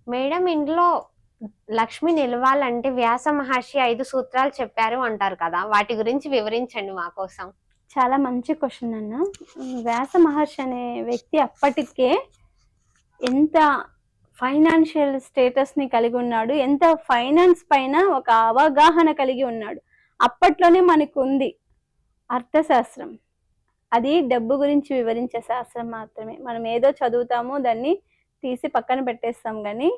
Madam ఇంట్లో లక్ష్మి నిలవాలంటే వ్యాస మహర్షి 5 సూత్రాలు చెప్పారు అంటారు కదా, వాటి గురించి వివరించండి మా కోసం. చాలా మంచి క్వశ్చన్ అన్న. వ్యాస మహర్షి అనే వ్యక్తి అప్పటికే ఎంత ఫైనాన్షియల్ స్టేటస్ ని కలిగి ఉన్నాడు, ఎంత ఫైనాన్స్ పైన ఒక అవగాహన కలిగి ఉన్నాడు. అప్పట్లోనే మనకు ఉంది అర్థశాస్త్రం. అది డబ్బు గురించి వివరించే శాస్త్రం మాత్రమే. మనం ఏదో చదువుతాము, దాన్ని తీసి పక్కన పెట్టేస్తాం. కానీ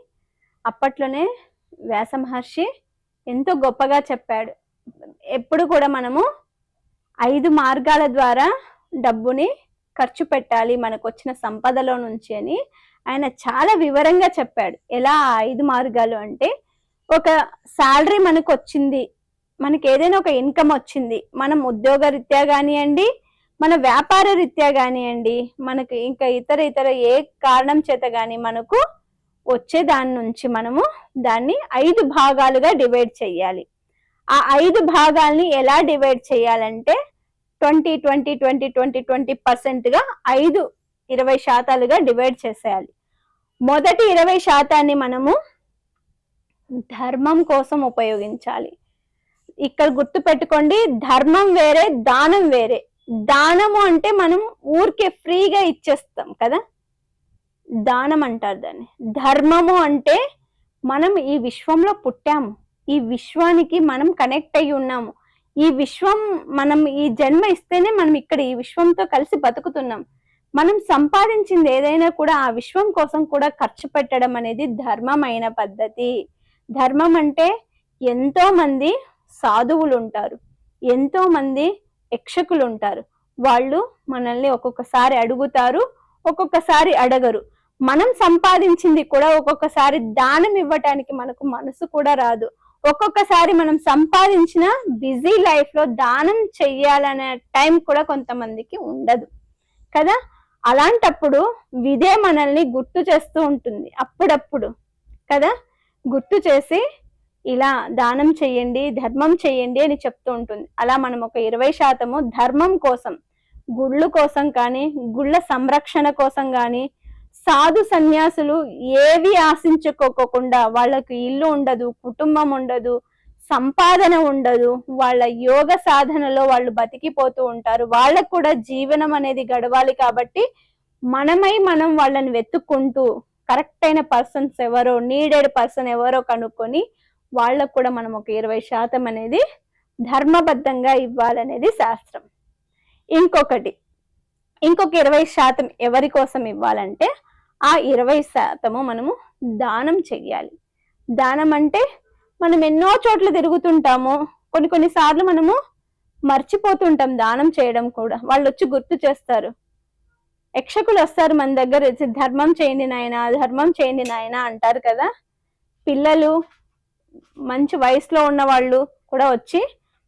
అప్పట్లోనే వ్యాస మహర్షి ఎంతో గొప్పగా చెప్పాడు. ఎప్పుడు కూడా మనము 5 మార్గాల ద్వారా డబ్బుని ఖర్చు పెట్టాలి మనకు వచ్చిన సంపదలో నుంచి అని ఆయన చాలా వివరంగా చెప్పాడు. ఎలా 5 మార్గాలు అంటే, ఒక శాలరీ మనకు వచ్చింది, మనకి ఏదైనా ఒక ఇన్కమ్ వచ్చింది, మనం ఉద్యోగ రీత్యా కానివ్వండి, మన వ్యాపార రీత్యా కానివ్వండి, మనకు ఇంకా ఇతర ఏ కారణం చేత కానీ మనకు వచ్చే దాని నుంచి మనము దాన్ని 5 భాగాలుగా డివైడ్ చేయాలి. ఆ 5 భాగాల్ని ఎలా డివైడ్ చేయాలంటే 20% 20% డివైడ్ చేసేయాలి. మొదటి 20% మనము ధర్మం కోసం ఉపయోగించాలి. ఇక్కడ గుర్తు పెట్టుకోండి, ధర్మం వేరే, దానం వేరే. దానము అంటే మనం ఊరికే ఫ్రీగా ఇచ్చేస్తాం కదా, దానం అంటారు దాన్ని. ధర్మము అంటే మనం ఈ విశ్వంలో పుట్టాము, ఈ విశ్వానికి మనం కనెక్ట్ అయ్యి ఉన్నాము. ఈ విశ్వం మనం ఈ జన్మ ఇస్తేనే మనం ఇక్కడ ఈ విశ్వంతో కలిసి బతుకుతున్నాం. మనం సంపాదించింది ఏదైనా కూడా ఆ విశ్వం కోసం కూడా ఖర్చు పెట్టడం అనేది ధర్మమైన పద్ధతి. ధర్మం అంటే ఎంతో మంది సాధువులు ఉంటారు, ఎంతో మంది యక్షకులు ఉంటారు. వాళ్ళు మనల్ని ఒక్కొక్కసారి అడుగుతారు, ఒక్కొక్కసారి అడగరు. మనం సంపాదించింది కూడా ఒక్కొక్కసారి దానం ఇవ్వటానికి మనకు మనసు కూడా రాదు. ఒక్కొక్కసారి మనం సంపాదించిన బిజీ లైఫ్ లో దానం చెయ్యాలనే టైం కూడా కొంతమందికి ఉండదు కదా. అలాంటప్పుడు విదే మనల్ని గుర్తు చేస్తూ ఉంటుంది అప్పుడప్పుడు కదా, గుర్తు చేసి ఇలా దానం చెయ్యండి, ధర్మం చెయ్యండి అని చెప్తూ ఉంటుంది. అలా మనం ఒక 20% ధర్మం కోసం, గుళ్ళు కోసం కానీ, గుళ్ళ సంరక్షణ కోసం కానీ, సాధు సన్యాసులు ఏవి ఆశించుకోకుండా, వాళ్ళకు ఇల్లు ఉండదు, కుటుంబం ఉండదు, సంపాదన ఉండదు, వాళ్ళ యోగ సాధనలో వాళ్ళు బతికిపోతూ ఉంటారు. వాళ్ళకు కూడా జీవనం అనేది గడవాలి. కాబట్టి మనం వాళ్ళని వెతుక్కుంటూ కరెక్ట్ అయిన పర్సన్స్ ఎవరో, నీడెడ్ పర్సన్ ఎవరో కనుక్కొని వాళ్ళకు కూడా మనం ఒక 20% అనేది ధర్మబద్ధంగా ఇవ్వాలనేది శాస్త్రం. ఇంకొక 20% ఎవరి కోసం ఇవ్వాలంటే ఆ 20% మనము దానం చెయ్యాలి. దానం అంటే మనం ఎన్నో చోట్ల తిరుగుతుంటాము, కొన్ని సార్లు మనము మర్చిపోతుంటాం దానం చేయడం కూడా. వాళ్ళు వచ్చి గుర్తు చేస్తారు, యక్షకులు వస్తారు మన దగ్గర, ధర్మం చేయండి నాయనా, ధర్మం చేయండి నాయనా అంటారు కదా. పిల్లలు, మంచి వయసులో ఉన్న వాళ్ళు కూడా వచ్చి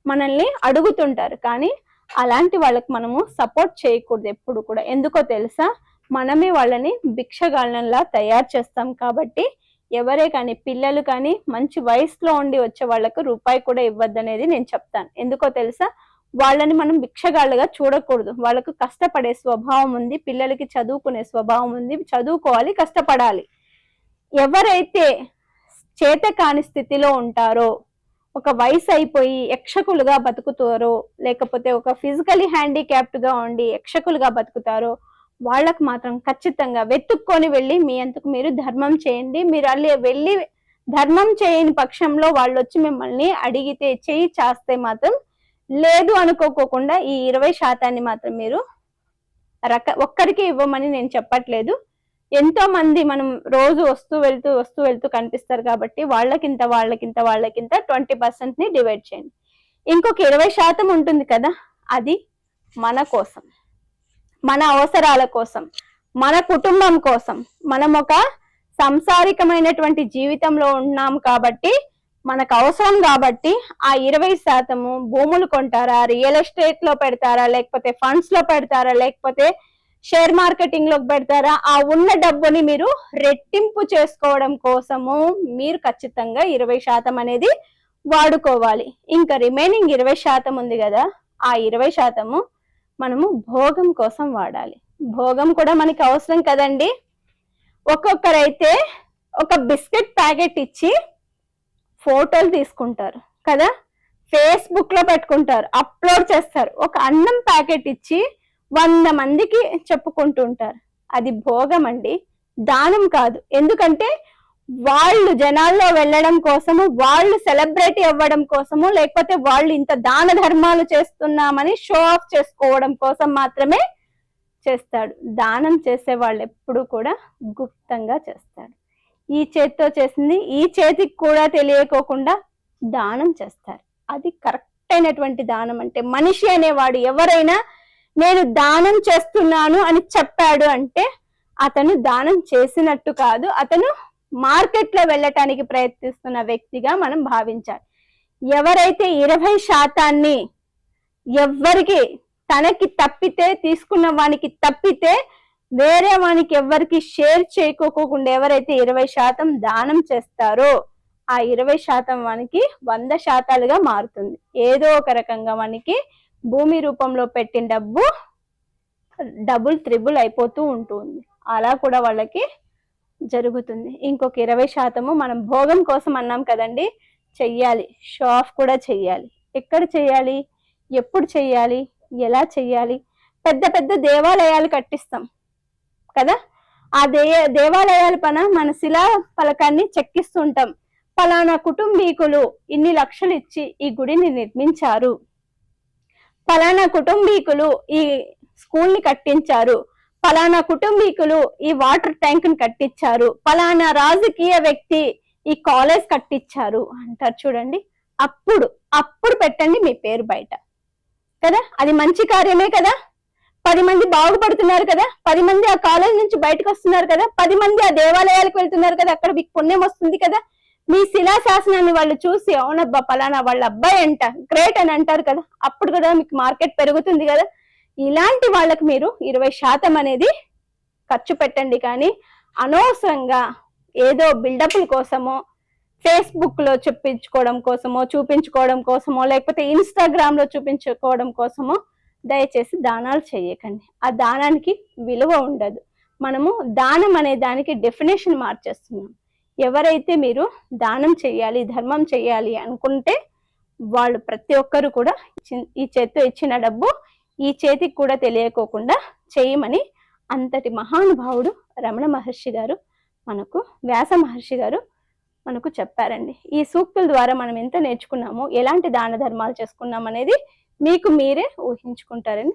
మనల్ని అడుగుతుంటారు. కానీ అలాంటి వాళ్ళకి మనము సపోర్ట్ చేయకూడదు ఎప్పుడు కూడా. ఎందుకో తెలుసా, మనమే వాళ్ళని భిక్షగాళ్ళలా తయారు చేస్తాం. కాబట్టి ఎవరే కానీ, పిల్లలు కానీ, మంచి వయసులో ఉండి వచ్చే వాళ్ళకు రూపాయి కూడా ఇవ్వద్దనేది నేను చెప్తాను. ఎందుకో తెలుసా, వాళ్ళని మనం భిక్షగాళ్ళగా చూడకూడదు. వాళ్ళకు కష్టపడే స్వభావం ఉంది, పిల్లలకి చదువుకునే స్వభావం ఉంది, చదువుకోవాలి, కష్టపడాలి. ఎవరైతే చేత కాని స్థితిలో ఉంటారో, ఒక వయసు అయిపోయి యక్షకులుగా బతుకుతారో, లేకపోతే ఒక ఫిజికలీ హ్యాండిక్యాప్డ్ గా ఉండి యక్షకులుగా బతుకుతారో, వాళ్ళకు మాత్రం ఖచ్చితంగా వెతుక్కొని వెళ్ళి మీ అంతకు మీరు ధర్మం చేయండి. మీరు అల్లి వెళ్ళి ధర్మం చేయని పక్షంలో వాళ్ళు వచ్చి మిమ్మల్ని అడిగితే, చేయి చాస్తే మాత్రం లేదు అనుకోకుండా ఈ 20% మాత్రం మీరు ఒక్కరికి ఇవ్వమని నేను చెప్పట్లేదు. ఎంతో మంది మనం రోజు వస్తూ వెళ్తూ కనిపిస్తారు. కాబట్టి వాళ్ళకింత 20% ని డివైడ్ చేయండి. ఇంకొక 20% ఉంటుంది కదా, అది మన కోసం, మన అవసరాల కోసం, మన కుటుంబం కోసం. మనం ఒక సంసారికమైనటువంటి జీవితంలో ఉన్నాం కాబట్టి మనకు అవసరం. కాబట్టి ఆ 20% భూములు కొంటారా, రియల్ ఎస్టేట్ లో పెడతారా, లేకపోతే ఫండ్స్ లో పెడతారా, లేకపోతే షేర్ మార్కెటింగ్ లోకి పెడతారా, ఆ ఉన్న డబ్బుని మీరు రెట్టింపు చేసుకోవడం కోసము మీరు ఖచ్చితంగా 20% అనేది వాడుకోవాలి. ఇంకా రిమైనింగ్ 20% ఉంది కదా, ఆ 20% మనము భోగం కోసం వాడాలి. భోగం కూడా మనకి అవసరం కదండి. ఒక్కొక్కరైతే ఒక బిస్కెట్ ప్యాకెట్ ఇచ్చి ఫోటోలు తీసుకుంటారు కదా, ఫేస్బుక్ లో పెట్టుకుంటారు, అప్లోడ్ చేస్తారు. ఒక అన్నం ప్యాకెట్ ఇచ్చి 100 మందికి చెప్పుకుంటూ ఉంటారు. అది భోగం అండి, దానం కాదు. ఎందుకంటే వాళ్ళు జనాల్లో వెళ్ళడం కోసము, వాళ్ళు సెలబ్రిటీ అవ్వడం కోసము, లేకపోతే వాళ్ళు ఇంత దాన ధర్మాలు చేస్తున్నామని షో ఆఫ్ చేసుకోవడం కోసం మాత్రమే చేస్తాడు. దానం చేసే వాళ్ళు ఎప్పుడు కూడా గుప్తంగా చేస్తాడు. ఈ చేతితో చేసింది ఈ చేతికి కూడా తెలియకోకుండా దానం చేస్తారు. అది కరెక్ట్ అయినటువంటి దానం. అంటే మనిషి అనేవాడు ఎవరైనా నేను దానం చేస్తున్నాను అని చెప్పాడు అంటే అతను దానం చేసినట్టు కాదు, అతను మార్కెట్ లో వెళ్ళటానికి ప్రయత్నిస్తున్న వ్యక్తిగా మనం భావించాలి. ఎవరైతే 20% ఎవ్వరికి తనకి తప్పితే, తీసుకున్న వానికి తప్పితే వేరే వానికి ఎవరికి షేర్ చేయకోకుండా ఎవరైతే 20% దానం చేస్తారో ఆ 20% వానికి 100%గా మారుతుంది. ఏదో ఒక రకంగా మనకి భూమి రూపంలో పెట్టిన డబ్బు డబుల్ త్రిబుల్ అయిపోతూ ఉంటుంది. అలా కూడా వాళ్ళకి జరుగుతుంది. ఇంకొక 20% మనం భోగం కోసం అన్నాం కదండి, చెయ్యాలి. షో ఆఫ్ కూడా చెయ్యాలి. ఎక్కడ చెయ్యాలి, ఎప్పుడు చెయ్యాలి, ఎలా చెయ్యాలి? పెద్ద పెద్ద దేవాలయాలు కట్టిస్తాం కదా, ఆ దేవాలయాల పైన మన శిలా ఫలకాన్ని చెక్కిస్తుంటాం. ఫలానా కుటుంబీకులు ఇన్ని లక్షలు ఇచ్చి ఈ గుడిని నిర్మించారు, ఫలానా కుటుంబీకులు ఈ స్కూల్ ని కట్టించారు, ఫలానా కుటుంబీకులు ఈ వాటర్ ట్యాంక్ ని కట్టించారు, ఫలానా రాజకీయ వ్యక్తి ఈ కాలేజ్ కట్టించారు అంటారు చూడండి. అప్పుడు పెట్టండి మీ పేరు బయట కదా. అది మంచి కార్యమే కదా, 10 మంది బాగుపడుతున్నారు కదా, 10 మంది ఆ కాలేజ్ నుంచి బయటకు వస్తున్నారు కదా, 10 మంది ఆ దేవాలయాలకు వెళ్తున్నారు కదా, అక్కడ మీకు పుణ్యం వస్తుంది కదా. మీ శిలాశాసనాన్ని వాళ్ళు చూసి అవునబ్బా పలానా వాళ్ళ అబ్బాయి అంట, గ్రేట్ అని అంటారు కదా, అప్పుడు కూడా మీకు మార్కెట్ పెరుగుతుంది కదా. ఇలాంటి వాళ్ళకి మీరు 20% అనేది ఖర్చు పెట్టండి. కానీ అనవసరంగా ఏదో బిల్డప్ల కోసమో, ఫేస్బుక్ లో చూపించుకోవడం కోసమో, లేకపోతే ఇన్స్టాగ్రామ్ లో చూపించుకోవడం కోసమో దయచేసి దానాలు చేయకండి. ఆ దానానికి విలువ ఉండదు. మనము దానం అనే దానికి డెఫినేషన్ మార్చేస్తున్నాం. ఎవరైతే మీరు దానం చేయాలి, ధర్మం చేయాలి అనుకుంటే వాళ్ళు ప్రతి ఒక్కరు కూడా ఈ చేత్తో ఇచ్చిన డబ్బు ఈ చేతికి కూడా తెలియకోకుండా చేయమని అంతటి మహానుభావుడు రమణ మహర్షి గారు మనకు, వ్యాస మహర్షి గారు మనకు చెప్పారండి. ఈ సూక్తుల ద్వారా మనం ఎంత నేర్చుకున్నామో, ఎలాంటి దాన ధర్మాలు చేసుకున్నాం అనేది మీకు మీరే ఊహించుకుంటారని